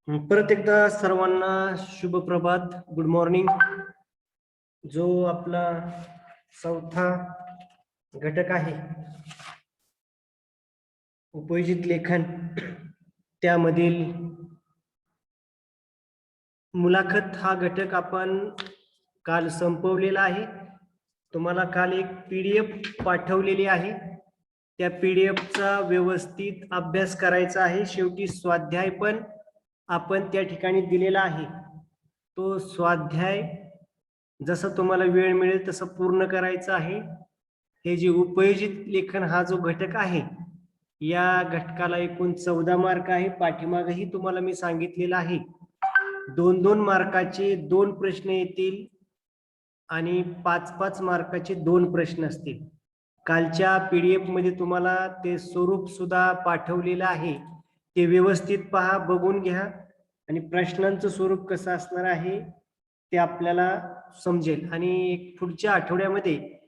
परत एकदा सर्वांना शुभ प्रभात, गुड मॉर्निंग. जो आपला चौथा घटक आहे उपयोजित लेखन, त्यामधील मुलाखत हा घटक आपण काल संपवलेला आहे. तुम्हाला काल एक PDF पाठवलेली आहे. त्या PDFचा व्यवस्थित अभ्यास करायचा आहे. शेवटी स्वाध्याय पण आपण त्या ठिकाणी दिलेला आहे. तो स्वाध्याय जसं तुम्हाला वेळ मिळेल तसं पूर्ण करायचं आहे. हे जे उपयोजित लेखन हा जो घटक आहे, या घटकाला एकूण 14 मार्क आहे. पाठीमागही तुम्हाला मी सांगितलेलं आहे 2-2 मार्काचे 2 प्रश्न येतील आणि 5-5 मार्काचे 2 प्रश्न असतील. कालच्या PDF मध्ये तुम्हाला ते स्वरूप सुद्धा पाठवलेलं आहे. ते व्यवस्थित पहा, बघून घ्या आणि प्रश्नांचं स्वरूप कसं असणार आहे ते आपल्याला समजेल. आणि पुढच्या आठवड्यामध्ये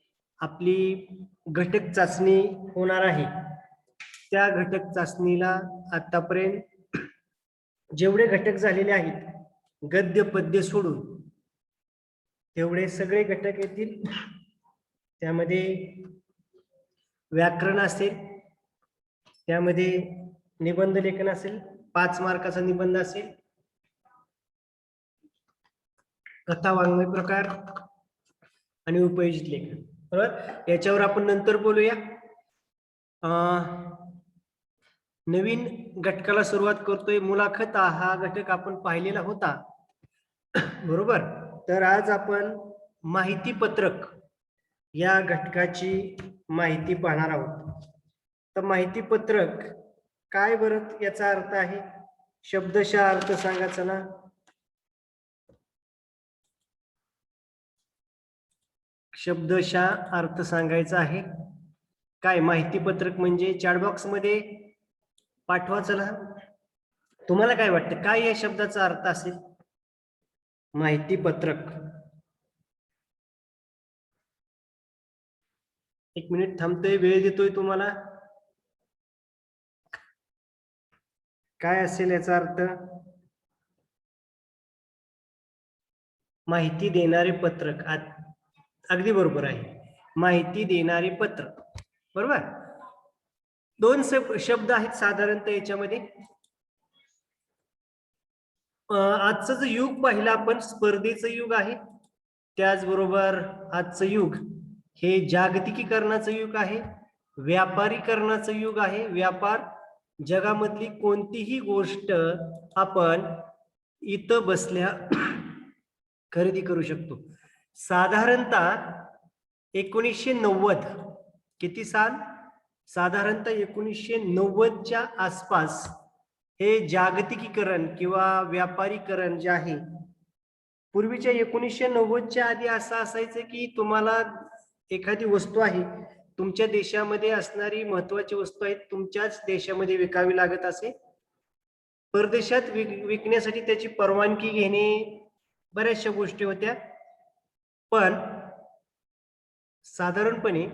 आपली घटक चाचणी होणार आहे. त्या घटक चाचणीला आतापर्यंत जेवढे घटक झालेले आहेत गद्य पद्य सोडून तेवढे सगळे घटक येतील. त्यामध्ये व्याकरण असेल, त्यामध्ये निबंध लेखन असेल, 5 मार्काचा निबंध असेल, कथा, वाङ्मय प्रकार आणि उपयोजित लेखन. बरोबर, याच्यावर आपण नंतर बोलूया. नवीन घटकाला सुरुवात करतोय. मुलाखत हा घटक आपण पाहिलेला होता, बरोबर. तर आज आपण माहिती पत्रक या घटकाची माहिती पाहणार आहोत. तर माहिती पत्रक काय बरं, याचा अर्थ आहे शब्दशः अर्थ सांगायचा ना. शब्दशः अर्थ सांगायचा आहे. काय माहिती पत्रक म्हणजे चॅट बॉक्स मध्ये पाठवा. चला, तुम्हाला काय वाटतं काय या शब्दाचा अर्थ असेल? माहिती पत्रक. 1 मिनिट थांबतोय, वेळ देतोय तुम्हाला. काय असेल याचा अर्थ? माहिती देणारे पत्रक. अगदी बरोबर आहे, माहिती देणारे पत्रक. बरोबर. 2 शब्द आहेत साधारणतः याच्यामध्ये. आजचं जे युग पाहिलं आपण स्पर्धेचं युग आहे, त्याचबरोबर आजचं युग हे जागतिकीकरणाचं युग आहे, व्यापारीकरणाचं युग आहे. व्यापार, जगामधली कोणतीही गोष्ट आपण इथं बसल्या खरेदी करू शकतो. साधारणतः 1990, किती साल? साधारणतः 1990च्या आसपास हे जागतिकीकरण किंवा व्यापारीकरण जे आहे, पूर्वीच्या 1990च्या आधी असं असायचं की तुम्हाला एखादी वस्तू आहे, तुमच्या देशामध्ये असणारी महत्वाची वस्तू आहे, तुमच्याच देशामध्ये विकावी लागत असे. परदेशात विकण्यासाठी त्याची परवानगी घेणे, बऱ्याचशा गोष्टी होत्या. पण साधारणपणे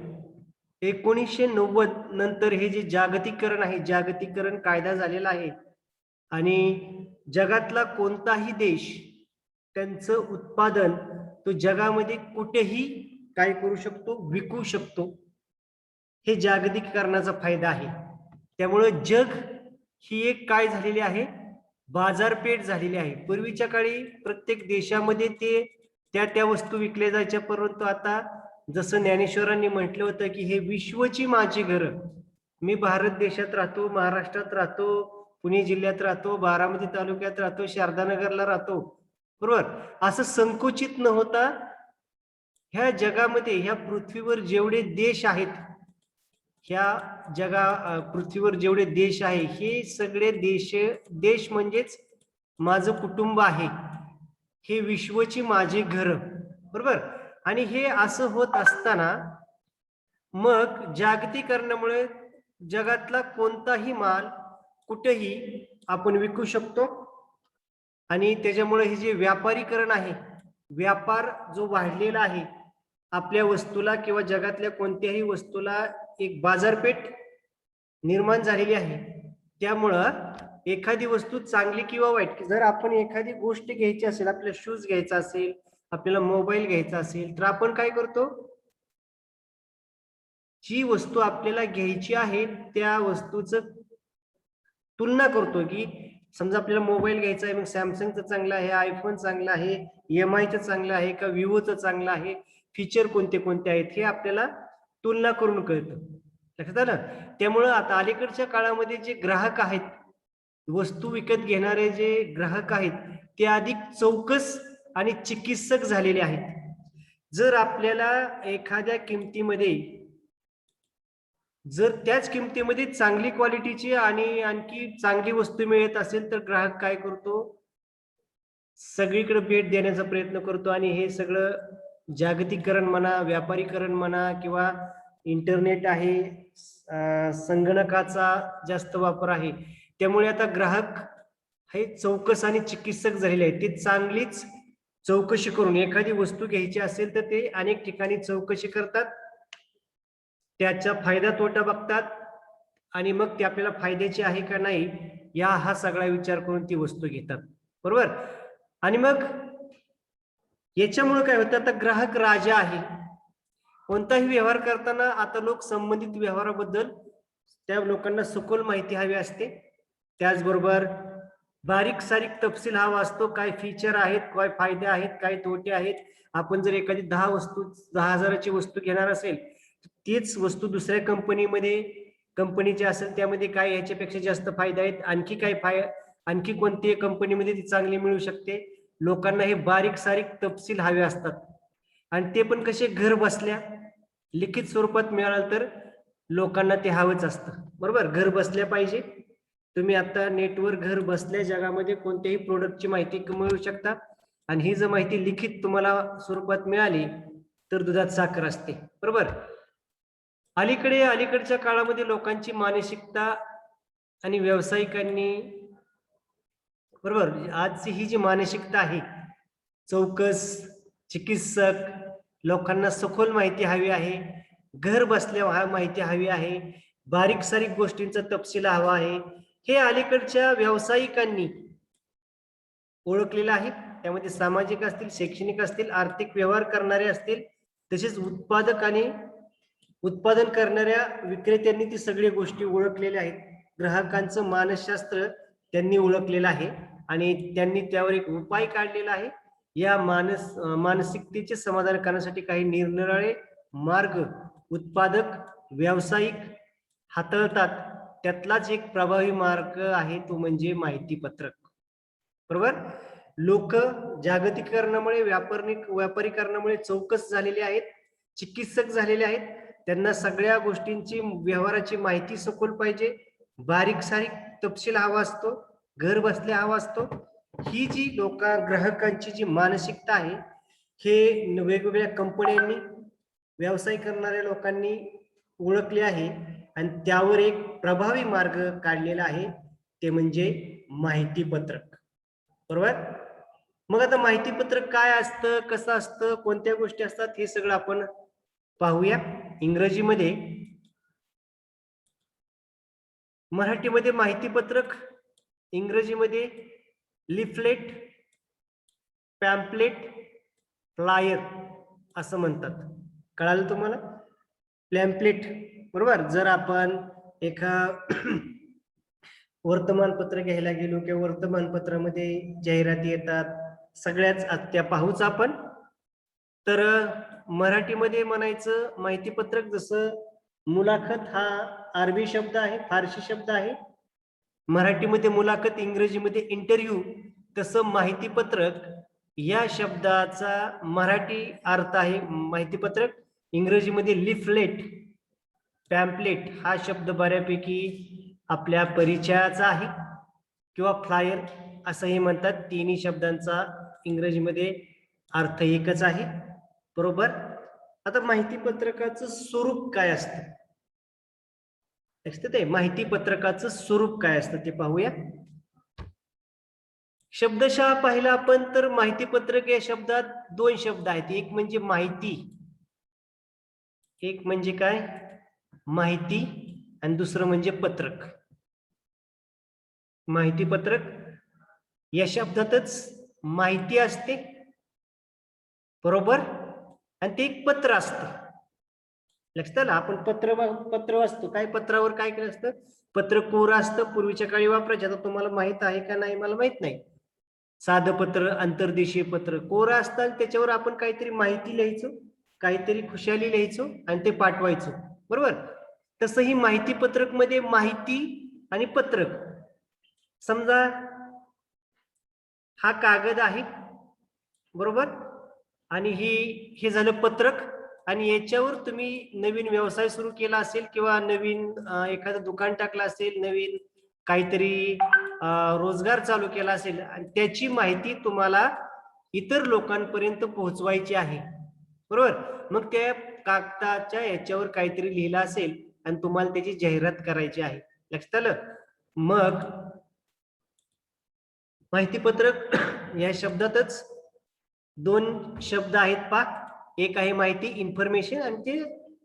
1990 नंतर हे जे जागतिकीकरण आहे, जागतिकीकरण कायदा झालेला आहे आणि जगातला कोणताही देश त्यांचं उत्पादन तो जगामध्ये कुठेही काय करू शकतो, विकू शकतो. हे जागतिकीकरणाचा फायदा आहे. त्यामुळे जग ही एक काय झालेली आहे, बाजारपेठ झालेली आहे. पूर्वीच्या काळी प्रत्येक देशामध्ये ते त्या वस्तू विकल्या जायच्या, परंतु आता जसं ज्ञानेश्वरांनी म्हटलं होतं की हे विश्वची माझी घर. मी भारत देशात राहतो, महाराष्ट्रात राहतो, पुणे जिल्ह्यात राहतो, बारामती तालुक्यात राहतो, शारदानगरला राहतो, बरोबर. असं संकुचित न होता ह्या जगामध्ये, ह्या पृथ्वीवर जेवढे देश आहेत, ह्या पृथ्वीवर जेवढे देश आहे, हे सगळे देश म्हणजेच माझं कुटुंब आहे, हे विश्वची माझे घर, बरोबर. आणि हे असं होत असताना मग जागतिकीकरणामुळे जगातला कोणताही माल कुठेही आपण विकू शकतो. आणि त्याच्यामुळे हे जे व्यापारीकरण आहे, व्यापार जो वाढलेला आहे, आपल्या वस्तूला किंवा जगातल्या कोणत्याही वस्तूला एक बाजारपेठ निर्माण झालेली आहे. त्यामुळं एखादी वस्तू चांगली किंवा वाईट, जर आपण एखादी गोष्ट घ्यायची असेल, आपल्याला शूज घ्यायचा असेल, आपल्याला मोबाईल घ्यायचा असेल, तर आपण काय करतो, जी वस्तू आपल्याला घ्यायची आहे त्या वस्तूचं तुलना करतो, की समजा आपल्याला मोबाईल घ्यायचा आहे, मग सॅमसंगचं चांगलं आहे, आयफोन चांगला आहे, EMIचं चांगलं आहे का विवोचं चांगलं आहे, फीचर कोणते कोणते आहेत हे आपल्याला तुलना करून कळतं. लक्षात आलं? त्यामुळं आता अलीकडच्या काळामध्ये जे ग्राहक आहेत, वस्तू विकत घेणारे जे ग्राहक आहेत, ते अधिक चौकस आणि चिकित्सक झालेले आहेत. जर आपल्याला एखाद्या किमतीमध्ये, जर त्याच किमतीमध्ये चांगली क्वालिटीची आणि आणखी चांगली वस्तू मिळत असेल, तर ग्राहक काय करतो, सगळीकडे भेट देण्याचा प्रयत्न करतो. आणि हे सगळं जागतिकीकरण म्हणा, व्यापारीकरण म्हणा, किंवा इंटरनेट आहे, संगणकाचा जास्त वापर आहे, त्यामुळे आता ग्राहक हे चौकस आणि चिकित्सक झालेले आहेत. ते चांगलीच चौकशी करून एखादी वस्तू घ्यायची असेल तर ते अनेक ठिकाणी चौकशी करतात, त्याचा फायदा तोटा बघतात, आणि मग ते आपल्याला फायद्याची आहे का नाही हा सगळा विचार करून ती वस्तू घेतात. बरोबर? आणि मग याच्यामुळे काय होतं, आता ग्राहक राजा आहे. कोणताही व्यवहार करताना आता लोक संबंधित व्यवहाराबद्दल त्या लोकांना सखोल माहिती हवी असते. त्याचबरोबर बारीक सारीक तपशील हवा असतो, काय फीचर आहेत, काय फायदे आहेत, काय तोटे आहेत. आपण जर एखादी 10,000ची वस्तू घेणार असेल, तीच वस्तू दुसऱ्या कंपनीची असेल, त्यामध्ये काय याच्यापेक्षा जास्त फायदे आहेत, आणखी कोणती कंपनीमध्ये ती चांगली मिळू शकते. लोकांना हे बारीक सारीक तपशील हवे असतात, आणि ते पण कसे, घर बसल्या लिखित स्वरूपात मिळालं तर लोकांना ते हवंच असतं. बरोबर? घर बसल्या पाहिजे. तुम्ही आता नेटवर घर बसल्या जगामध्ये कोणत्याही प्रोडक्टची माहिती मिळवू शकता, आणि ही जर माहिती लिखित तुम्हाला स्वरूपात मिळाली तर दुधात साखर असते. बरोबर? अलीकडच्या काळामध्ये लोकांची मानसिकता आणि व्यावसायिकांनी, बरोबर, आजची ही जी मानसिकता आहे, चौकस, चिकित्सक, लोकांना सखोल माहिती हवी आहे, घर बसल्या माहिती हवी आहे, बारीक सारीक गोष्टींचा तपशील हवा आहे, हे अलीकडच्या व्यावसायिकांनी ओळखलेलं आहे. त्यामध्ये सामाजिक असतील, शैक्षणिक असतील, आर्थिक व्यवहार करणारे असतील, तसेच उत्पादक आणि उत्पादन करणाऱ्या विक्रेत्यांनी ती सगळी गोष्टी ओळखलेल्या आहेत. ग्राहकांचं मानसशास्त्र त्यांनी ओळखलेलं आहे, आणि त्यांनी त्यावर एक उपाय काढलेला आहे. या मानसिकतेचे समाधान करण्यासाठी काही निरनिराळे मार्ग उत्पादक, व्यावसायिक हाताळतात. त्यातलाच एक प्रभावी मार्ग आहे, तो म्हणजे माहिती पत्रक. बरोबर? लोक जागतिकीकरणामुळे, व्यापारीकरणामुळे चौकस झालेले आहेत, चिकित्सक झालेले आहेत. त्यांना सगळ्या गोष्टींची, व्यवहाराची माहिती सखोल पाहिजे, बारीक सारीक तपशील हवा असतो, घर बसल्या हवा असतो. ही जी ग्राहकांची जी मानसिकता आहे, हे वेगवेगळ्या कंपन्यांनी, व्यवसाय करणाऱ्या लोकांनी ओळखले आहे, आणि त्यावर एक प्रभावी मार्ग काढलेला आहे, ते म्हणजे माहिती पत्रक. बरोबर? मग आता माहिती पत्रक काय असतं, कसं असतं, कोणत्या गोष्टी असतात, हे सगळं आपण पाहूया. इंग्रजीमध्ये, मराठीमध्ये माहिती पत्रक, इंग्रजीमध्ये लिफलेट, पॅम्पलेट, फ्लायर असं म्हणतात. कळालं तुम्हाला? पॅम्पलेट, बरोबर, जर आपण एका वर्तमानपत्र घ्यायला गेलो, किंवा वर्तमानपत्रामध्ये जाहिराती येतात, सगळ्याच त्या पाहूच आपण. तर मराठीमध्ये म्हणायचं माहिती पत्रक, जसं मुलाखत हा अरबी शब्द आहे, फारसी शब्द आहे. मराठीमध्ये मुलाखत, इंग्रजीमध्ये इंटरव्ह्यू, तसं माहिती पत्रक या शब्दाचा मराठी अर्थ आहे माहिती पत्रक. इंग्रजीमध्ये लिफलेट, पॅम्पलेट हा शब्द बऱ्यापैकी आपल्या परिचयाचा आहे, किंवा फ्लायर असंही म्हणतात. तिन्ही शब्दांचा इंग्रजीमध्ये अर्थ एकच आहे. बरोबर? आता माहिती पत्रकाचं स्वरूप काय असतं, ते माहिती पत्रकाचं स्वरूप काय असतं ते पाहूया. शब्दशः पाहिलं आपण तर माहिती पत्रक या शब्दात दोन शब्द आहेत. एक म्हणजे माहिती, एक म्हणजे काय, माहिती, आणि दुसरं म्हणजे पत्रक. माहिती पत्रक या शब्दातच माहिती असते, बरोबर, आणि ते एक पत्र असतं. लक्षात आलं, आपण पत्र वाचतो, काय पत्रावर काय केलं असतं, पत्र कोरं असतं, पूर्वीच्या काळी वापरायचे. आता तुम्हाला माहित आहे का नाही मला माहित नाही. साधं पत्र, अंतर्देशीय पत्र कोरं असतं, त्याच्यावर आपण काहीतरी माहिती लिहायचो, काहीतरी खुशाली लिहायचो आणि ते पाठवायचो, बरोबर. तसं ही माहिती पत्रक मध्ये माहिती आणि पत्रक, समजा हा कागद आहे, बरोबर, आणि हे झालं पत्रक, आणि याच्यावर तुम्ही नवीन व्यवसाय सुरू केला असेल किंवा नवीन एखादं दुकान टाकलं असेल, नवीन काहीतरी रोजगार चालू केला असेल, आणि त्याची माहिती तुम्हाला इतर लोकांपर्यंत पोहोचवायची आहे, बरोबर. मग त्या कागदाच्या याच्यावर काहीतरी लिहिलं असेल आणि तुम्हाला त्याची जाहिरात करायची आहे. लक्षात आलं. मग माहिती पत्रक या शब्दातच दोन शब्द आहेत पा, एक आहे माहिती, इन्फॉर्मेशन, आणि ते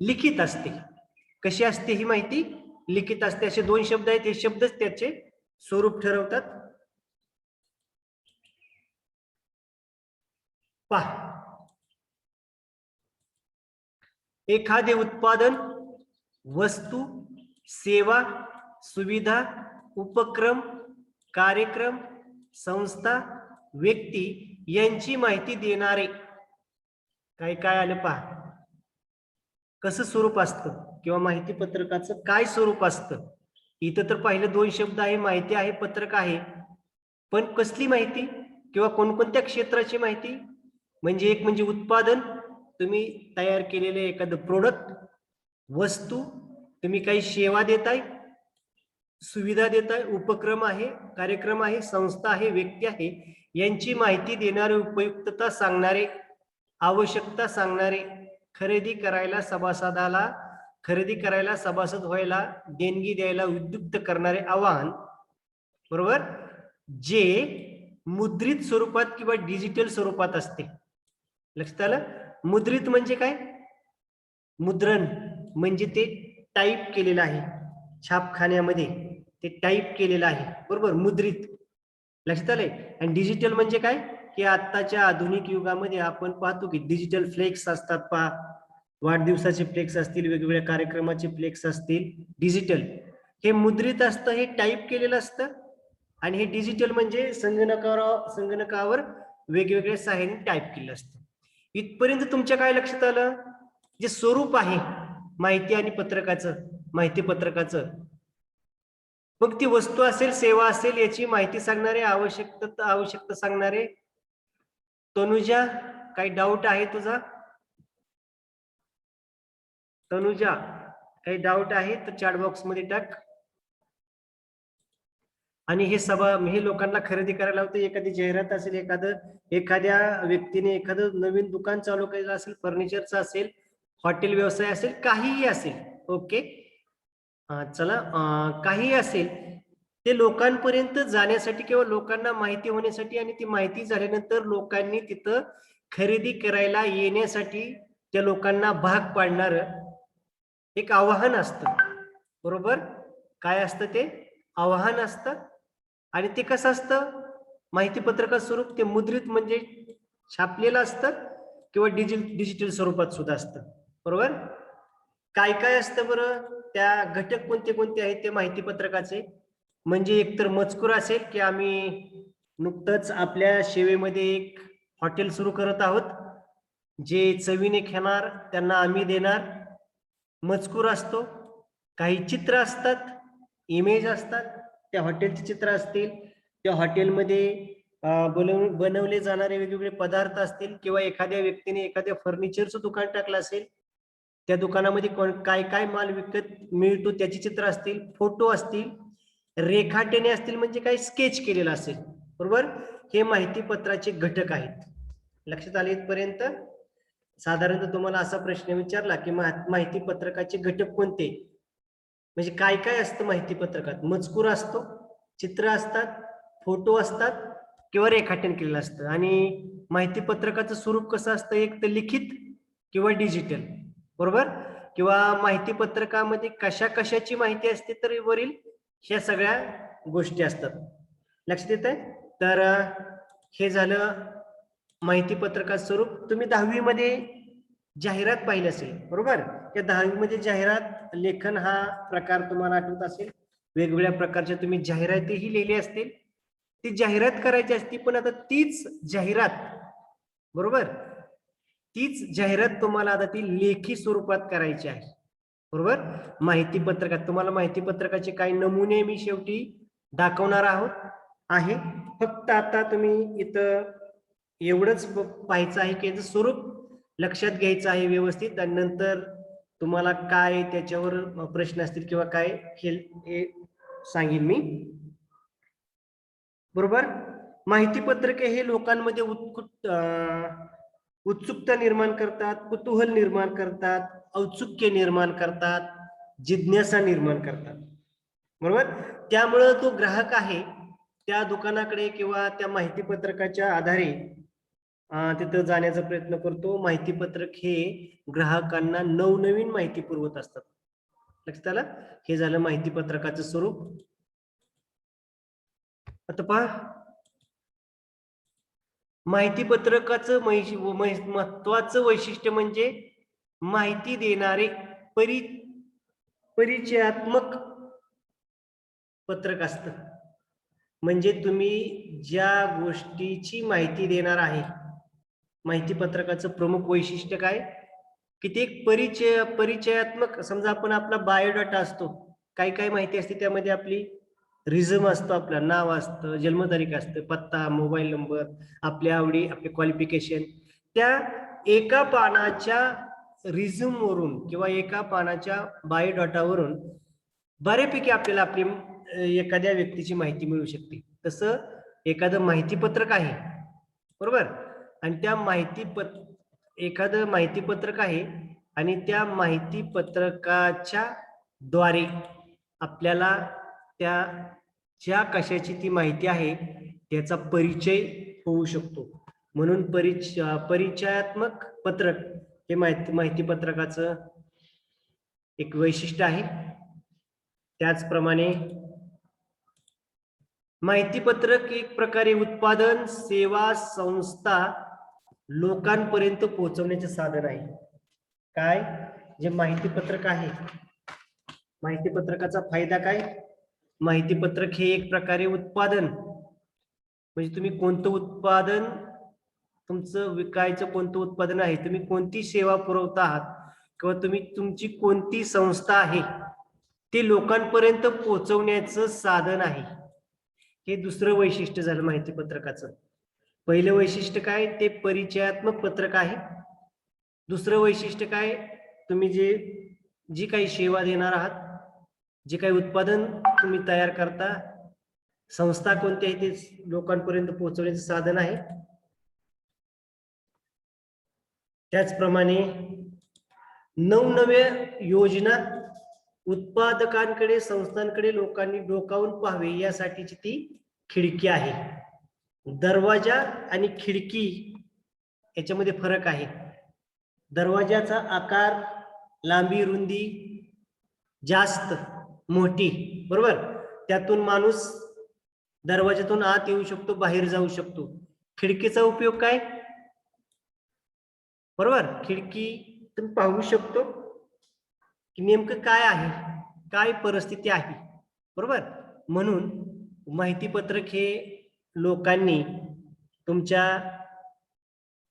लिखित असते. कशी असते ही माहिती? लिखित असते. असे दोन शब्द आहेत, हे शब्दच त्याचे स्वरूप ठरवतात. पहा, एखादे उत्पादन, वस्तू, सेवा, सुविधा, उपक्रम, कार्यक्रम, संस्था, व्यक्ती यांची माहिती देणारे, काय काय आलं पहा, कसं स्वरूप असतं किंवा माहिती पत्रकाचं काय स्वरूप असतं. इथं तर पहिले दोन शब्द आहे, माहिती आहे, पत्रक आहे, पण कसली माहिती किंवा कोणकोणत्या क्षेत्राची माहिती? म्हणजे एक म्हणजे उत्पादन, तुम्ही तयार केलेले एखादं प्रोडक्ट, वस्तू, तुम्ही काही सेवा देताय, सुविधा देताय, उपक्रम आहे, कार्यक्रम आहे, संस्था आहे, व्यक्ती आहे, यांची माहिती देणारे, उपयुक्तता सांगणारे, आवश्यकता सांगणारे, खरेदी करायला सभासद व्हायला, देणगी द्यायला उद्युक्त करणारे आवाहन, बरोबर, जे मुद्रित स्वरूपात किंवा डिजिटल स्वरूपात असते. लक्षात आलं. मुद्रित म्हणजे काय? मुद्रण म्हणजे ते टाईप केलेलं आहे छापखान्यामध्ये, ते टाईप केलेलं आहे, बरोबर, मुद्रित. लक्षात आलंय. आणि डिजिटल म्हणजे काय, की आताच्या आधुनिक युगामध्ये आपण पाहतो की डिजिटल फ्लेक्स असतात पहा, वाढदिवसाचे फ्लेक्स असतील, वेगवेगळ्या कार्यक्रमाचे फ्लेक्स असतील, डिजिटल. हे मुद्रित असतं, हे टाईप केलेलं असतं. आणि हे डिजिटल म्हणजे संगणकावर वेगवेगळ्या सहाय्याने टाईप केलेलं असतं. इथपर्यंत तुमच्या काय लक्षात आलं? जे स्वरूप आहे माहिती आणि पत्रकाचं, माहिती पत्रकाचं, मग ती वस्तू असेल, सेवा असेल, याची माहिती सांगणारे, आवश्यकता सांगणारे. तनुजा, काही डाऊट आहे तुझा? तनुजा, काही डाऊट आहे तर चॅट बॉक्स मध्ये टाक. आणि हे लोकांना खरेदी करायला होते, एखादी जाहिरात असेल, एखाद्या व्यक्तीने एखादं नवीन दुकान चालू केलं असेल, फर्निचरचं असेल, हॉटेल व्यवसाय असेल, काहीही असेल, ओके, चला, काहीही असेल, ते लोकांपर्यंत जाण्यासाठी किंवा लोकांना माहिती होण्यासाठी, आणि ती माहिती झाल्यानंतर लोकांनी तिथं खरेदी करायला येण्यासाठी त्या लोकांना भाग पाडणार एक आवाहन असतं, बरोबर. काय असतं ते? आवाहन असतं. आणि ते कसं असतं? माहिती पत्रकाचं स्वरूप ते मुद्रित म्हणजे छापलेलं असतं किंवा डिजिटल स्वरूपात सुद्धा असतं, बरोबर. काय काय असतं बरं? त्या घटक कोणते कोणते आहेत ते माहिती पत्रकाचे? म्हणजे एकतर मजकूर असेल, की आम्ही नुकतंच आपल्या सेवेमध्ये एक हॉटेल सुरू करत आहोत, जे चवीने खाणार त्यांना आम्ही देणार, मजकूर असतो. काही चित्र असतात, इमेज असतात, त्या हॉटेलची चित्र असतील, त्या हॉटेलमध्ये बनवले जाणारे वेगवेगळे पदार्थ असतील, किंवा एखाद्या व्यक्तीने एखाद्या फर्निचरचं दुकान टाकलं असेल, त्या दुकानामध्ये काय काय माल विकत मिळतो त्याची चित्र असतील, फोटो असतील, रेखाटने असतील, म्हणजे काही स्केच केलेलं असेल, बरोबर. हे माहिती पत्राचे घटक आहेत. लक्षात आले इथपर्यंत? साधारणतः तुम्हाला असा प्रश्न विचारला की माहिती पत्रकाचे घटक कोणते, म्हणजे काय काय असतं माहिती पत्रकात? मजकूर असतो, चित्र असतात, फोटो असतात, किंवा रेखाटन केलेलं असतं. आणि माहिती पत्रकाचं स्वरूप कसं असतं? एक तर लिखित किंवा डिजिटल, बरोबर. किंवा माहिती पत्रकामध्ये कशा कशाची माहिती असते, तर वरील ह्या सगळ्या गोष्टी असतात. लक्षात येत आहे? तर हे झालं माहिती पत्रकाचं स्वरूप. तुम्ही 10वी मध्ये जाहिरात पाहिली असेल, बरोबर? त्या 10वी मध्ये जाहिरात लेखन हा प्रकार तुम्हाला आठवत असेल. वेगवेगळ्या प्रकारच्या तुम्ही जाहिरातीही लिहिली असतील. ती जाहिरात करायची असती, पण आता तीच जाहिरात, बरोबर, तीच जाहिरात तुम्हाला आता ती लेखी स्वरूपात करायची आहे, बरोबर? माहिती पत्रकात तुम्हाला माहिती पत्रकाचे काही नमुने मी शेवटी दाखवणार आहोत आहे. फक्त आता तुम्ही इथं एवढंच पाहायचं आहे की याचं स्वरूप लक्षात घ्यायचं आहे व्यवस्थित, आणि नंतर तुम्हाला काय त्याच्यावर प्रश्न असतील किंवा काय हे सांगेन मी, बरोबर? माहिती पत्रके हे लोकांमध्ये उत्सुकता निर्माण करतात, कुतूहल निर्माण करतात, औत्सुक्य निर्माण करतात, जिज्ञासा निर्माण करतात, बरोबर? त्यामुळे तो ग्राहक आहे त्या दुकानाकडे किंवा त्या माहिती पत्रकाच्या आधारे तिथं जाण्याचा प्रयत्न करतो. माहिती पत्रक हे ग्राहकांना नवनवीन माहिती पुरवत असतात. लक्षात आलं? हे झालं माहिती पत्रकाचं स्वरूप. आता पहा, माहिती पत्रकाचं महत्वाचं वैशिष्ट्य म्हणजे माहिती देणारे परिचयात्मक पत्रक असतं. म्हणजे तुम्ही ज्या गोष्टीची माहिती देणार आहे, माहिती पत्रकाचं प्रमुख वैशिष्ट्य काय की ते एक परिचयात्मक. समजा आपण आपला बायोडाटा असतो, काही काही माहिती असते त्यामध्ये आपली रिझम असतो, आपलं नाव असतं, जन्मतारीख असतं, पत्ता, मोबाईल नंबर, आपल्या आवडी, आपले क्वालिफिकेशन. त्या एका पानाच्या रिझम वरून किंवा एका पानाच्या बायोडाटावरून बऱ्यापैकी आपल्याला आपली एखाद्या व्यक्तीची माहिती मिळू शकते. तसं एखादं माहिती पत्रक आहे, बरोबर, आणि त्या एखादं माहिती पत्रक आहे आणि त्या माहिती पत्रकाच्या द्वारे आपल्याला त्या ज्या कशाची ती माहिती आहे त्याचा परिचय होऊ शकतो. म्हणून परिचयात्मक पत्रक हे माहिती पत्रकाचं एक वैशिष्ट्य आहे. त्याचप्रमाणे माहिती पत्रक एक प्रकारे उत्पादन, सेवा, संस्था लोकांपर्यंत पोहोचवण्याचे साधन आहे. काय जे माहिती पत्रक आहे, माहिती पत्रकाचा फायदा काय? माहिती पत्रक हे एक प्रकारे उत्पादन, म्हणजे तुम्ही कोणतं उत्पादन, तुमचं विकायचं कोणतं उत्पादन आहे, तुम्ही कोणती सेवा पुरवता आहात किंवा तुमची कोणती संस्था आहे ते लोकांपर्यंत पोहोचवण्याचं साधन आहे. हे दुसरं वैशिष्ट्य झालं माहिती पत्रकाचं. पहिलं वैशिष्ट्य काय? ते परिचयात्मक पत्रक आहे. दुसरं वैशिष्ट्य काय? तुम्ही जी काही सेवा देणार आहात, जे काही उत्पादन तुम्ही तयार करता, संस्था कोणती आहे ते लोकांपर्यंत पोहोचवण्याचं साधन आहे. त्याचप्रमाणे नवनव्या योजना उत्पादकांकडे, संस्थांकडे लोकांनी डोकावून पाहावे यासाठीची ती खिडकी आहे. दरवाजा आणि खिडकी याच्यामध्ये फरक आहे. दरवाजाचा आकार, लांबी, रुंदी जास्त मोठी, बरोबर, त्यातून माणूस दरवाजातून आत येऊ शकतो, बाहेर जाऊ शकतो. खिडकीचा उपयोग काय? बरोबर, खिडकी तुम्ही पाहू शकतो की नेमकं काय आहे, काय परिस्थिती आहे, बरोबर. म्हणून माहिती पत्रक हे लोकांनी तुमच्या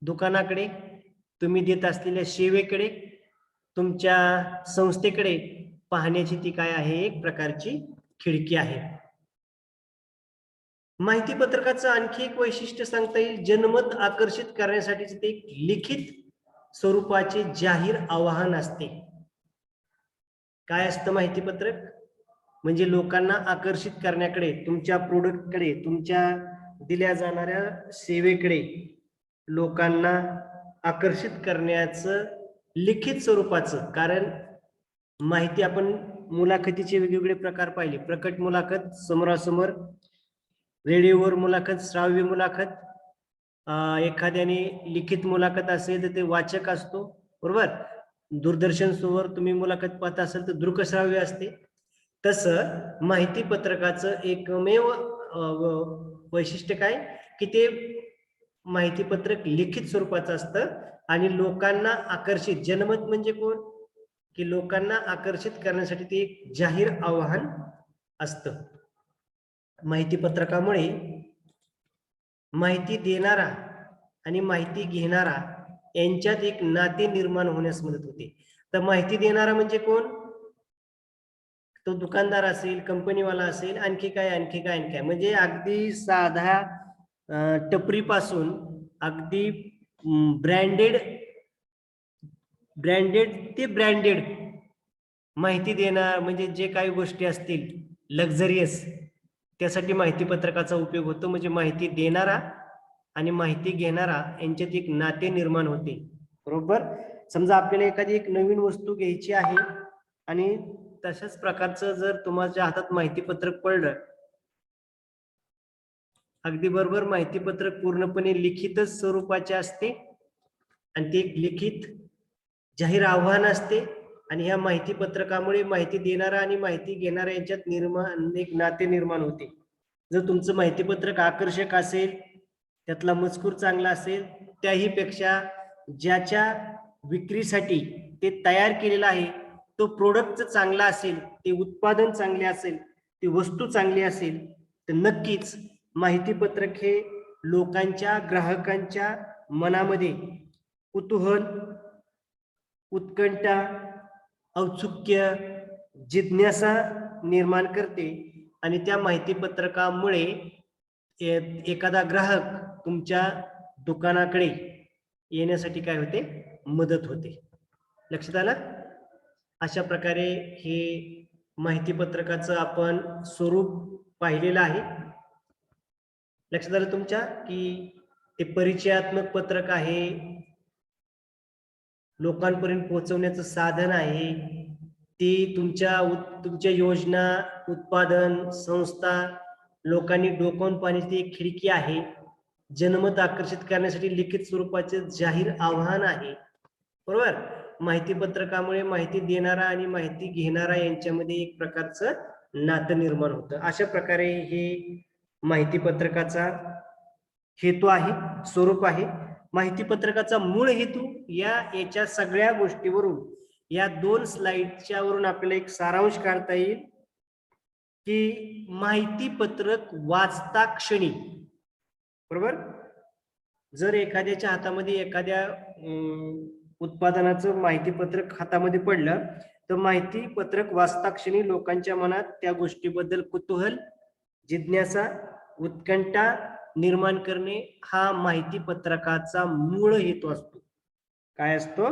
दुकानाकडे, तुम्ही देत असलेल्या सेवेकडे, तुमच्या संस्थेकडे पाहण्याची ती काय आहे, एक प्रकारची खिडकी आहे. माहिती पत्रकाचं आणखी एक वैशिष्ट्य सांगता येईल, जनमत आकर्षित करण्यासाठी ते एक लिखित स्वरूपाचे जाहीर आवाहन असते. काय असतं माहिती पत्रक? म्हणजे लोकांना आकर्षित करण्याकडे, तुमच्या प्रोडक्टकडे, तुमच्या दिल्या जाणाऱ्या सेवेकडे लोकांना आकर्षित करण्याचं लिखित स्वरूपाचं. कारण माहिती आपण मुलाखतीचे वेगवेगळे प्रकार पाहिले. प्रकट मुलाखत, समोरासमोर, रेडिओवर मुलाखत, श्राव्य मुलाखत, एखाद्याने लिखित मुलाखत असेल तर ते वाचक असतो, बरोबर. दूरदर्शन वर तुम्ही मुलाखत पाहता असेल तर दृकश्राव्य असते. तसं माहिती पत्रकाचं एकमेव वैशिष्ट्य काय की ते माहिती पत्रक लिखित स्वरूपाचं असतं आणि लोकांना आकर्षित, जनमत म्हणजे कोण की लोकांना आकर्षित करण्यासाठी ते एक जाहीर आवाहन असतं. माहिती पत्रकामुळे माहिती देणारा आणि माहिती घेणारा यांच्यात एक नाते निर्माण होण्यास मदत होते. तर माहिती देणारा म्हणजे कोण, तो दुकानदार असेल, कंपनीवाला असेल, आणखी काय म्हणजे अगदी साधा टपरीपासून अगदी ब्रँडेड ब्रँडेड ते ब्रँडेड माहिती देणार म्हणजे जे काही गोष्टी असतील लक्झरियस, त्यासाठी माहिती पत्रकाचा उपयोग होतो. म्हणजे माहिती देणारा आणि माहिती घेणारा यांच्यात एक नाते निर्माण होते. बरोबर. समजा आपल्याला एखादी एक नवीन वस्तू घ्यायची आहे आणि तशाच प्रकारचं जर तुमच्या हातात माहिती पत्रक पडलं, अगदी बरोबर, माहिती पत्रक पूर्णपणे लिखितच स्वरूपाचे असते आणि ते लिखित जाहीर आव्हान असते आणि ह्या माहिती पत्रकामुळे माहिती देणारा आणि माहिती घेणारा यांच्यात एक नाते निर्माण होते. जर तुमचं माहिती पत्रक आकर्षक असेल, त्यातला मजकूर चांगला असेल, त्याही पेक्षा ज्याच्या विक्रीसाठी ते तयार केलेलं आहे तो प्रोडक्ट चांगला असेल, ते उत्पादन चांगले असेल, ती वस्तू चांगली असेल, तर नक्कीच माहिती पत्रक हे लोकांच्या, ग्राहकांच्या मनामध्ये कुतूहल, उत्कंठा, औत्सुक्य, जिज्ञासा निर्माण करते आणि त्या माहिती पत्रकामुळे एखादा ग्राहक तुमच्या दुकानाकडे येण्यासाठी काय होते, मदत होते. लक्षात आलं. अशा प्रकारे हे माहिती पत्रकाचं आपण स्वरूप पाहिलेलं आहे. लक्षात आलं तुमच्या की ते परिचयात्मक पत्रक आहे, लोकांपर्यंत पोहोचवण्याचं साधन आहे, ती तुमच्या योजना, उत्पादन, संस्था लोकांनी डोकावून पाहण्याची एक खिडकी आहे, जनमत आकर्षित करण्यासाठी लिखित स्वरूपाचे जाहीर आव्हान आहे. बरोबर. माहिती पत्रकामुळे माहिती देणारा आणि माहिती घेणारा यांच्यामध्ये एक प्रकारचं नातं निर्माण होतं. अशा प्रकारे हे माहिती पत्रकाचा हेतू आहे, स्वरूप आहे. माहिती पत्रकाचा मूळ हेतू याच्या सगळ्या गोष्टीवरून, या 2 स्लाइडच्या वरून आपल्याला एक सारांश काढता येईल की माहिती पत्रक वाचता क्षणी, बरोबर, जर एखाद्याच्या हातामध्ये एखाद्या उत्पादनाचं माहिती पत्रक हातामध्ये पडलं तर माहिती पत्रक वाचता क्षणी लोकांच्या मनात त्या गोष्टीबद्दल कुतूहल, जिज्ञासा, उत्कंठा निर्माण करणे हा माहिती पत्रकाचा मूळ हेतू असतो. काय असतो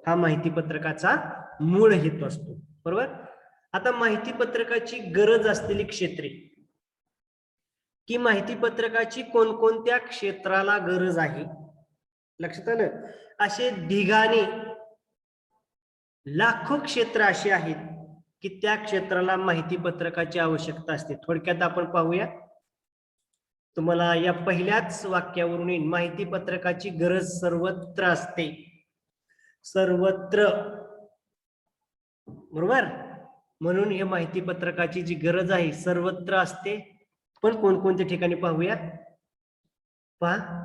हा माहिती पत्रकाचा मूळ हेतू असतो. बरोबर. आता माहिती पत्रकाची गरज असलेली क्षेत्रे, की माहिती पत्रकाची कोणकोणत्या क्षेत्राला गरज आहे. लक्षात आलं. असे ढिगाने लाखो क्षेत्र असे आहेत की त्या क्षेत्राला माहिती पत्रकाची आवश्यकता असते. थोडक्यात आपण पाहूया. तुम्हाला या पहिल्याच वाक्यावरून येईल, माहिती पत्रकाची गरज सर्वत्र असते. सर्वत्र, बरोबर. म्हणून हे माहिती पत्रकाची जी गरज आहे सर्वत्र असते. पण कोणकोणत्या ठिकाणी पाहूया. पहा,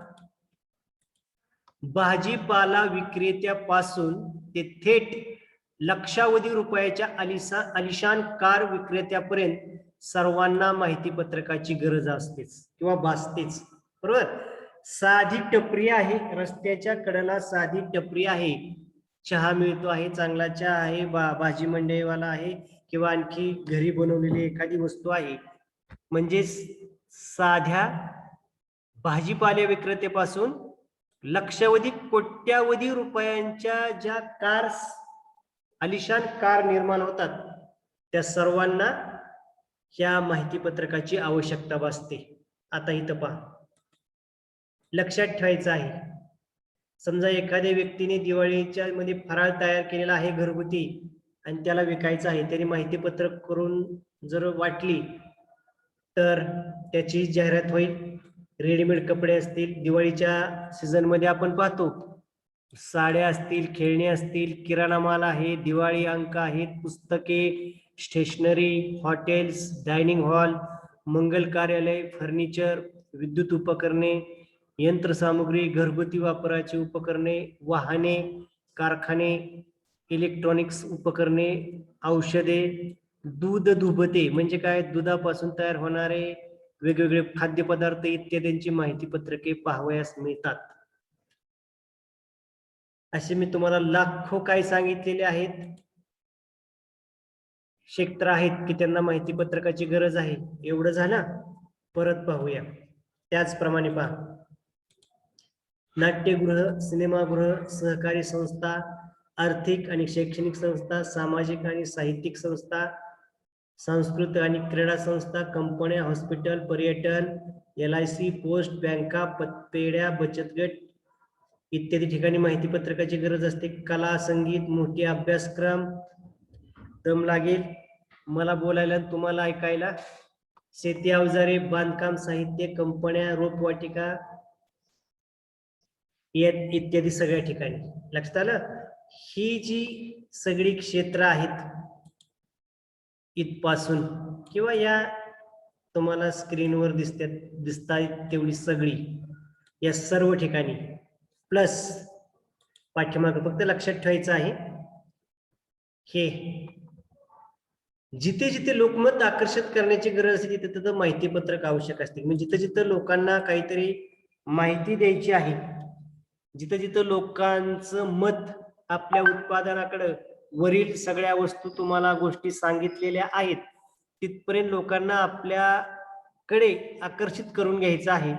भाजीपाला विक्रेत्यापासून ते थेट लक्षावधी रुपयाच्या आलिशान कार विक्रेत्यापर्यंत सर्वांना माहिती पत्रकाची गरज असतेच किंवा भासतेच. बरोबर. साधी टपरी आहे, रस्त्याच्या कडेला साधी टपरी आहे, चहा मिळतो आहे, चांगला चहा आहे, भाजी मंडईवाला आहे किंवा आणखी घरी बनवलेली एखादी वस्तू आहे, म्हणजे साध्या भाजीपाले विक्रेतेपासून लक्षावधी कोट्यावधी रुपयांच्या ज्या कार्स, आलिशान कार निर्माण होतात, त्या सर्वांना ह्या माहिती पत्रकाची आवश्यकता भासते. आता इथं पहा, लक्षात ठेवायचं आहे, समजा एखाद्या व्यक्तीने दिवाळीच्या मध्ये फराळ तयार केलेला आहे घरगुती आणि त्याला विकायचं आहे, त्याने माहिती पत्रक करून जर वाटली तर त्याची जाहिरात होईल. रेडीमेड कपडे असतील, दिवाळीच्या सीझन मध्ये आपण पाहतो साड्या असतील, खेळणी असतील, किराणा माल आहे, दिवाळी अंक आहेत, पुस्तके, स्टेशनरी, हॉटेल्स, डायनिंग हॉल, मंगल कार्यालय, फर्निचर, विद्युत उपकरणे, यंत्रसामुग्री, घरगुती वापराची उपकरणे, वाहने, कारखाने, इलेक्ट्रॉनिक्स उपकरणे, औषधे, दूध दुभते म्हणजे काय, दुधापासून तयार होणारे वेगवेगळे खाद्यपदार्थ इत्यादींची माहिती पत्रके पाहावयास मिळतात. असे मी तुम्हाला लाखो काय सांगितलेले आहेत क्षेत्र आहेत की त्यांना माहिती पत्रकाची गरज आहे. एवढं झालं. परत पाहूया. त्याचप्रमाणे पहा, नाट्यगृह, सिनेमागृह, सहकारी संस्था, आर्थिक आणि शैक्षणिक संस्था, सामाजिक आणि साहित्यिक संस्था, सांस्कृतिक आणि क्रीडा संस्था, कंपन्या, हॉस्पिटल, पर्यटन, LIC, पोस्ट, बँका, पेढ्या, बचत गट इत्यादी ठिकाणी माहिती पत्रकाची गरज असते. कला, संगीत, मोठे अभ्यासक्रम. दम लागेल मला बोलायला, तुम्हाला ऐकायला. शेती अवजारे, बांधकाम साहित्य, कंपन्या, रोपवाटिका इत्यादी सगळ्या ठिकाणी. लक्षात आलं. ही जी सगळी क्षेत्र आहेत इथपासून किंवा या तुम्हाला स्क्रीनवर दिसतायत तेवढी सगळी या सर्व ठिकाणी प्लस पाठीमागे फक्त लक्षात ठेवायचं आहे, हे जिथे जिथे लोकमत आकर्षित करण्याची गरज असते तिथे तिथं माहिती पत्रक आवश्यक असते. म्हणजे जिथे जिथं लोकांना काहीतरी माहिती द्यायची आहे, जिथं जिथं लोकांचं मत आपल्या उत्पादनाकडे, वरील सगळ्या वस्तू तुम्हाला गोष्टी सांगितलेल्या आहेत तिथपर्यंत लोकांना आपल्याकडे आकर्षित करून घ्यायचं आहे.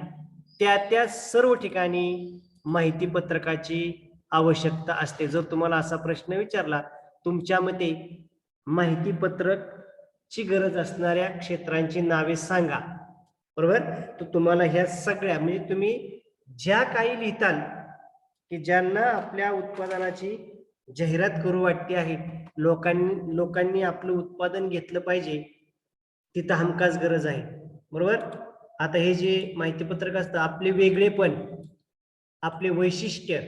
त्या सर्व ठिकाणी माहिती पत्रकाची आवश्यकता असते. जर तुम्हाला असा प्रश्न विचारला, तुमच्या मते माहिती पत्रक ची गरज असणाऱ्या क्षेत्रांची नावे सांगा, बरोबर, तर तुम्हाला ह्या सगळ्या म्हणजे तुम्ही ज्या काही लिहिताल की ज्यांना आपल्या उत्पादनाची जाहिरात करू वाटते आहे, लोकांनी आपलं उत्पादन घेतलं पाहिजे, तिथं हमखास गरज आहे. बरोबर. आता हे जे माहिती पत्रक असतं, आपले वेगळेपण, आपले वैशिष्ट्य,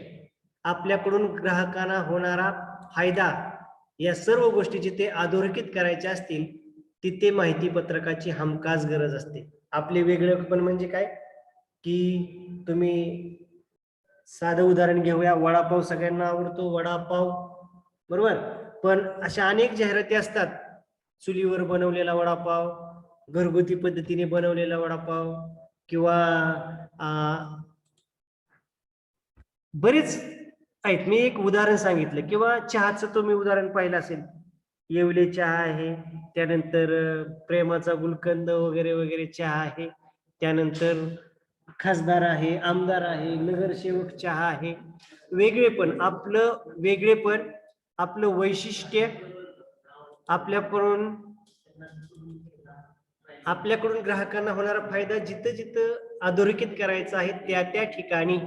आपल्याकडून ग्राहकांना होणारा फायदा, या सर्व गोष्टी जिथे अधोरेखित करायच्या असतील तिथे माहिती पत्रकाची हमखास गरज असते. आपले वेगळेपण म्हणजे काय की तुम्ही साधं उदाहरण घेऊया, वडापाव सगळ्यांना आवडतो, वडापाव, बरोबर, पण अशा अनेक जाहिराती असतात, चुलीवर बनवलेला वडापाव, घरगुती पद्धतीने बनवलेला वडापाव, किंवा बरेच आहेत. मी एक उदाहरण सांगितलं, किंवा चहाचं तुम्ही उदाहरण पाहिलं असेल, येवले चहा आहे, त्यानंतर प्रेमाचा गुलकंद वगैरे वगैरे चहा आहे, त्यानंतर खासदार आहे, आमदार आहे, नगरसेवक चहा आहे. वेगळेपण, आपलं वैशिष्ट्य, आपल्याकडून ग्राहकांना होणारा फायदा जिथं जिथं अधोरेखित करायचं आहे त्या ठिकाणी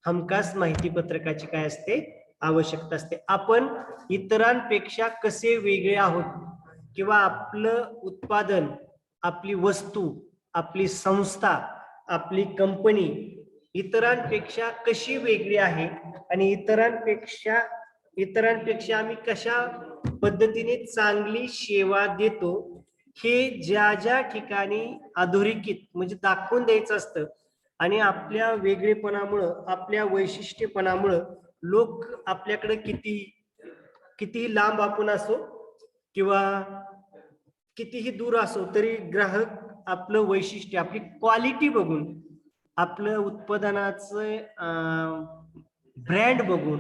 हमखास माहिती पत्रकाची काय असते, आवश्यकता असते. आपण इतरांपेक्षा कसे वेगळे आहोत, किंवा आपलं उत्पादन, आपली वस्तू, आपली संस्था, आपली कंपनी इतरांपेक्षा कशी वेगळी आहे आणि इतरांपेक्षा आम्ही कशा पद्धतीने चांगली सेवा देतो, हे ज्या ज्या ठिकाणी अधोरेखित म्हणजे दाखवून द्यायचं असतं. आणि आपल्या वेगळेपणामुळं, आपल्या वैशिष्ट्यपणामुळं लोक आपल्याकडे कितीही लांब आपण असो किंवा कितीही दूर असो, तरी ग्राहक आपलं वैशिष्ट्य, आपली क्वालिटी बघून, आपलं उत्पादनाचं ब्रँड बघून,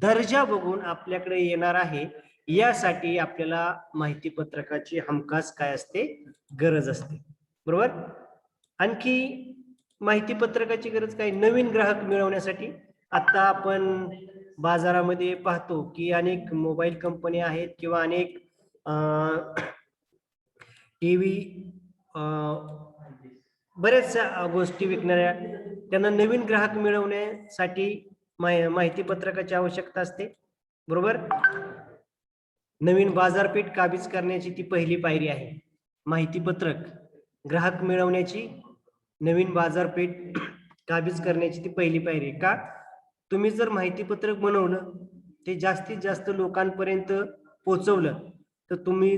दर्जा बघून आपल्याकडे येणार आहे. यासाठी आपल्याला माहिती पत्रकाची हमखास काय असते, गरज असते. बरोबर. आणखी माहिती पत्रकाची गरज काय, नवीन ग्राहक मिळवण्यासाठी. आता आपण बाजारामध्ये पाहतो की अनेक मोबाईल कंपन्या आहेत किंवा अनेक टीव्ही, बऱ्याचशा गोष्टी विकणाऱ्या, त्यांना नवीन ग्राहक मिळवण्यासाठी माहिती पत्रकाची आवश्यकता असते. बरोबर. नवीन बाजारपेठ काबीज करण्याची ती पहिली पायरी आहे माहिती पत्रक. ग्राहक मिळवण्याची, नवीन बाजारपेठ काबीज करण्याची ती पहिली पायरी. का, तुम्ही जर माहिती पत्रक बनवलं, ते जास्तीत जास्त लोकांपर्यंत पोहोचवलं, तर तुम्ही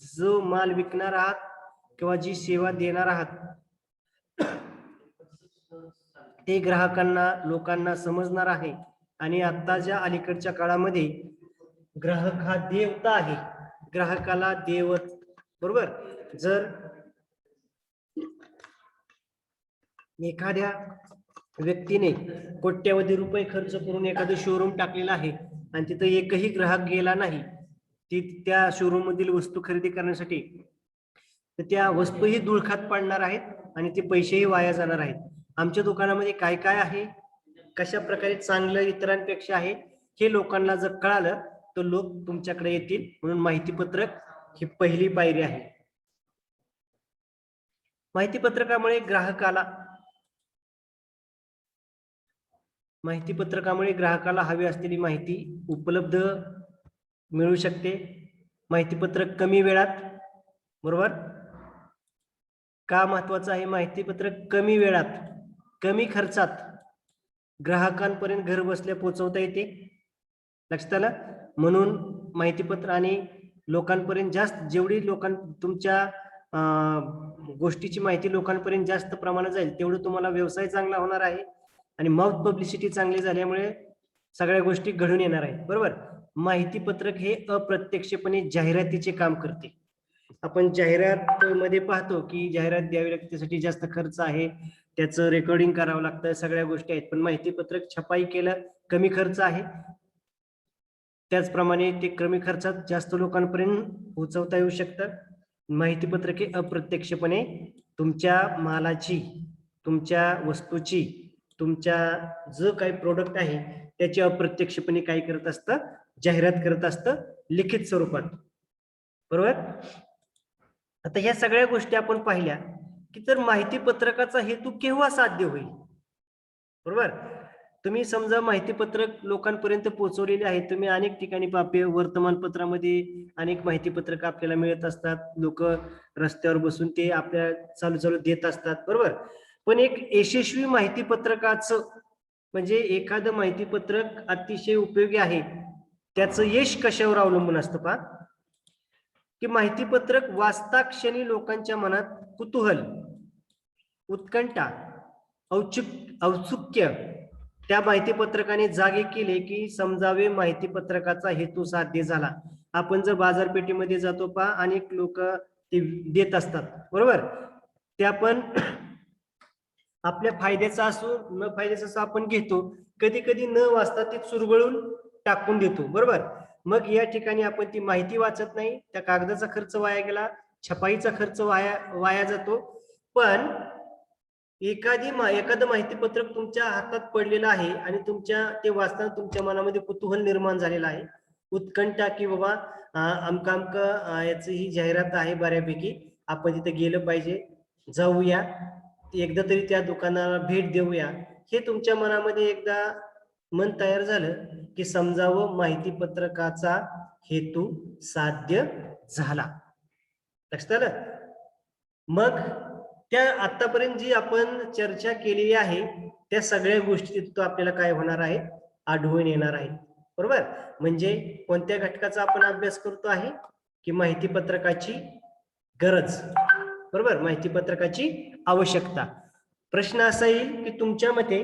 जो माल विकणार आहात किंवा जी सेवा देणार आहात ते ग्राहकांना लोकांना समजणार आहे. आणि आत्ताच्या अलीकडच्या काळामध्ये ग्राहक हा देवता आहे, ग्राहकाला देवत, बरोबर. जर एखाद्या व्यक्तीने कोट्यवधी रुपये खर्च करून एखादं शोरूम टाकलेलं आहे आणि तिथं एकही ग्राहक गेला नाही ती त्या शोरूम मधील वस्तू खरेदी करण्यासाठी, तर त्या वस्तूही धुळखात पडणार आहेत आणि ते पैसेही वाया जाणार आहेत. आमच्या दुकानामध्ये काय काय आहे, कशा प्रकारे चांगलं इतरांपेक्षा आहे, हे लोकांना जर कळालं तर लोक तुमच्याकडे येतील. म्हणून माहिती पत्रक ही पहिली पायरी आहे. माहिती पत्रकामुळे ग्राहकाला हवी असलेली माहिती उपलब्ध मिळू शकते. माहिती पत्रक कमी वेळात, बरोबर. का महत्वाचं आहे माहिती पत्रक? कमी वेळात कमी खर्चात ग्राहकांपर्यंत घर बसल्या पोहोचवता येते. लक्षात आलं? म्हणून माहिती पत्र आणि लोकांपर्यंत जेवढी तुमच्या गोष्टीची माहिती लोकांपर्यंत जास्त प्रमाणात जाईल तेवढं तुम्हाला व्यवसाय चांगला होणार आहे आणि माउथ पब्लिसिटी चांगली झाल्यामुळे सगळ्या गोष्टी घडून येणार आहेत, बरोबर. माहिती पत्रक हे अप्रत्यक्षपणे जाहिरातीचे काम करते. आपण जाहिरात मध्ये पाहतो की जाहिरात द्यावी लागते, त्यासाठी जास्त खर्च आहे, त्याचं रेकॉर्डिंग करावं लागतं, सगळ्या गोष्टी आहेत. पण माहिती पत्रक छपाई केलं कमी खर्च आहे, त्याचप्रमाणे ते कमी खर्चात जास्त लोकांपर्यंत पोहोचवता येऊ शकतं. माहिती पत्रके अप्रत्यक्षपणे तुमच्या मालाची, तुमच्या वस्तूची, तुमच्या जो काही प्रोडक्ट आहे त्याची अप्रत्यक्षपणे काय करत असतं, जाहिरात करत असतं लिखित स्वरूपात, बरोबर. आता ह्या सगळ्या गोष्टी आपण पाहिल्या की तर माहिती पत्रकाचा हेतू केव्हा साध्य होईल, बरोबर. तुम्ही समजा माहिती पत्रक लोकांपर्यंत पोहोचवलेले आहे, तुम्ही अनेक ठिकाणी वर्तमानपत्रामध्ये अनेक माहिती पत्रक आपल्याला मिळत असतात, लोक रस्त्यावर बसून ते आपल्या चालू देत असतात, बरोबर. पण एक यशस्वी माहिती पत्रकाचं म्हणजे एखादं माहिती पत्रक अतिशय उपयोगी आहे त्याचं यश कशावर अवलंबून असतं पहा, की माहिती पत्रक वाचता क्षणी लोकांच्या मनात कुतूहल, उत्कंठा, औत्सुक्य त्या माहिती पत्रकाने जागे केले की समजावे माहिती पत्रकाचा हेतू साध्य झाला. आपण जर बाजारपेठेमध्ये जातो पहा, अनेक लोक ते देत असतात, बरोबर. ते आपण आपल्या फायद्याचा असो न फायद्याचा असो आपण घेतो, कधी कधी न वाचता ते चुरगळून टाकून देतो, बरोबर. मग या ठिकाणी आपण ती माहिती वाचत नाही, त्या कागदाचा खर्च वाया गेला, छपाईचा खर्च वाया जातो. पण एखादं माहिती पत्रक तुमच्या हातात पडलेलं आहे आणि ते वाचताना तुमच्या मनामध्ये कुतूहल निर्माण झालेला आहे, उत्कंठा, की बाबा अमका याची ही जाहिरात आहे बऱ्यापैकी, आपण तिथे गेलं पाहिजे, जाऊया, एकदा तरी त्या दुकानाला भेट देऊया, हे तुमच्या मनामध्ये एकदा मन तयार झालं की समजावं माहिती पत्रकाचा हेतू साध्य झाला. लक्षात आलं? मग त्या आतापर्यंत जी आपण चर्चा केलेली आहे त्या सगळ्या गोष्टी तिथं आपल्याला काय होणार आहे, आढळून येणार आहे, बरोबर. म्हणजे कोणत्या घटकाचा आपण अभ्यास करतो आहे, की माहिती पत्रकाची गरज, बरोबर, माहिती पत्रकाची आवश्यकता. प्रश्न असा येईल की तुमच्या मते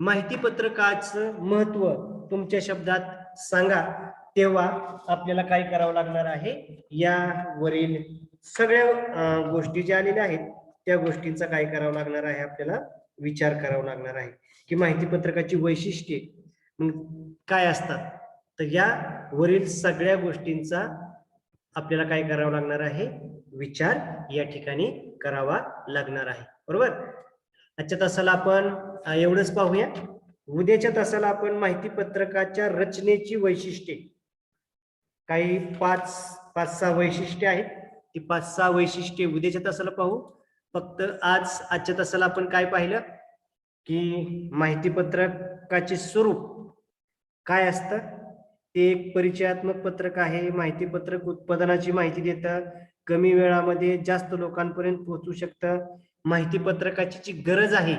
माहिती पत्रकाचं महत्व तुमच्या शब्दात सांगा, तेव्हा आपल्याला काय करावं लागणार आहे, यावरील सगळ्या गोष्टी ज्या आलेल्या आहेत त्या गोष्टींचा काय करावं लागणार आहे, आपल्याला विचार करावा लागणार आहे की माहिती पत्रकाची वैशिष्ट्ये काय असतात. तर या वरील सगळ्या गोष्टींचा आपल्याला काय करावं लागणार आहे, विचार या ठिकाणी करावा लागणार आहे, बरोबर. आजच्या तासाला आपण एवढंच पाहूया. उद्याच्या तासाला आपण माहिती पत्रकाच्या रचनेची वैशिष्ट्ये, काही पाच सहा वैशिष्ट्ये आहेत, ती 5-6 वैशिष्ट्ये उद्याच्या तासाला पाहू. फक्त आजच्या तासाला आपण काय पाहिलं की माहिती पत्रकाचे स्वरूप काय असतं, ते एक परिचयात्मक पत्रक आहे. माहिती पत्रक उत्पादनाची माहिती देतं, कमी वेळामध्ये जास्त लोकांपर्यंत पोहोचू शकतं. माहिती पत्रकाची जी गरज आहे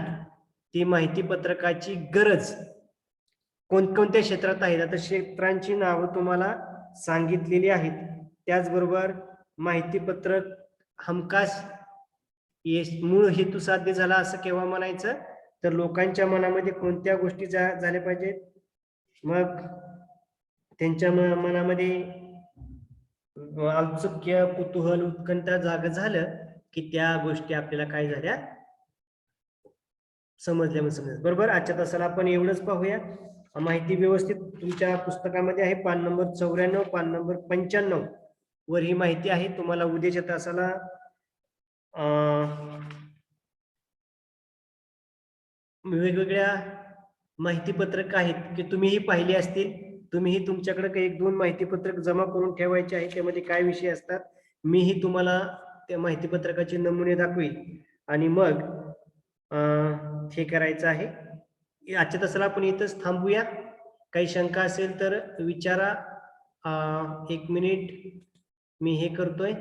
ती माहिती पत्रकाची गरज कोणकोणत्या क्षेत्रात आहेत, आता क्षेत्रांची नावं तुम्हाला सांगितलेली आहेत. त्याचबरोबर माहितीपत्रक हमखास मूळ हेतू साध्य झाला असं केव्हा म्हणायचं, तर लोकांच्या मनामध्ये कोणत्या गोष्टी झाल्या पाहिजेत, मग त्यांच्या मनामध्ये औत्सुक्य, कुतूहल, उत्कंठा जाग झालं की त्या गोष्टी आपल्याला काय झाल्या, समजल्या बरोबर. आजच्या तासाला आपण एवढंच पाहूया. माहिती व्यवस्थित तुमच्या पुस्तकामध्ये आहे, पान नंबर 94, पान नंबर 95 वर ही माहिती आहे. तुम्हाला उद्याच्या तासाला वेगवेगळ्या माहितीपत्रक आहेत की तुम्हीही पाहिली असतील. तुम्हीही तुमच्याकडे काही 1-2 माहितीपत्रक जमा करून ठेवायचे आहे. त्यामध्ये काय विषय असतात मीही तुम्हाला त्या माहितीपत्रकाचे नमुने दाखवेल आणि मग हे करायचं आहे. आजच्या तासाला आपण इथंच थांबूया. काही शंका असेल तर विचारा. 1 मिनिट मी हे करतोय.